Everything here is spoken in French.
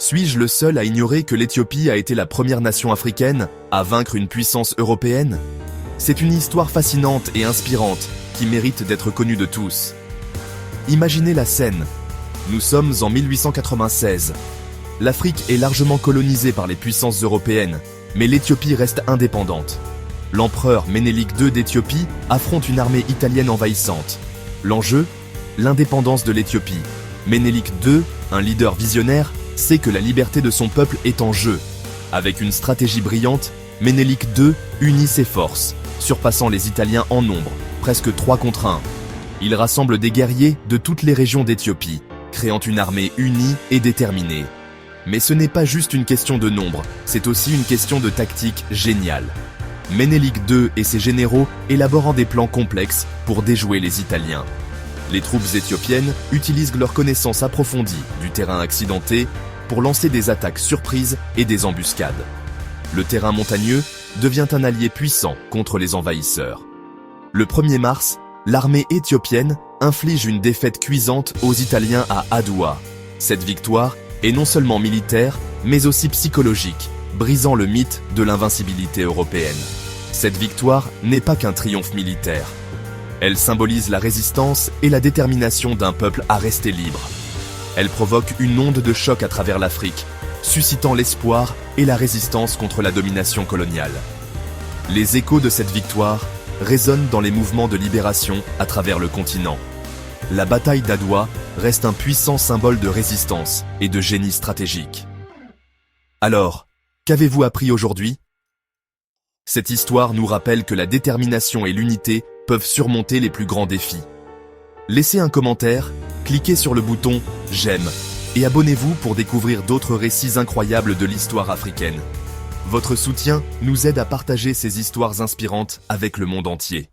Suis-je le seul à ignorer que l'Éthiopie a été la première nation africaine à vaincre une puissance européenne? C'est une histoire fascinante et inspirante qui mérite d'être connue de tous. Imaginez la scène. Nous sommes en 1896. L'Afrique est largement colonisée par les puissances européennes, mais l'Éthiopie reste indépendante. L'empereur Ménélique II d'Éthiopie affronte une armée italienne envahissante. L'enjeu? L'indépendance de l'Éthiopie. Ménélique II, un leader visionnaire, sait que la liberté de son peuple est en jeu. Avec une stratégie brillante, Ménélique II unit ses forces, surpassant les Italiens en nombre, presque 3 contre 1. Il rassemble des guerriers de toutes les régions d'Éthiopie, créant une armée unie et déterminée. Mais ce n'est pas juste une question de nombre, c'est aussi une question de tactique géniale. Ménélique II et ses généraux élaborent des plans complexes pour déjouer les Italiens. Les troupes éthiopiennes utilisent leur connaissance approfondie du terrain accidenté pour lancer des attaques surprises et des embuscades. Le terrain montagneux devient un allié puissant contre les envahisseurs. Le 1er mars, l'armée éthiopienne inflige une défaite cuisante aux Italiens à Adoua. Cette victoire est non seulement militaire, mais aussi psychologique, brisant le mythe de l'invincibilité européenne. Cette victoire n'est pas qu'un triomphe militaire. Elle symbolise la résistance et la détermination d'un peuple à rester libre. Elle provoque une onde de choc à travers l'Afrique, suscitant l'espoir et la résistance contre la domination coloniale. Les échos de cette victoire résonnent dans les mouvements de libération à travers le continent. La bataille d'Adoua reste un puissant symbole de résistance et de génie stratégique. Alors, qu'avez-vous appris aujourd'hui? Cette histoire nous rappelle que la détermination et l'unité peuvent surmonter les plus grands défis. Laissez un commentaire, cliquez sur le bouton « J'aime » et abonnez-vous pour découvrir d'autres récits incroyables de l'histoire africaine. Votre soutien nous aide à partager ces histoires inspirantes avec le monde entier.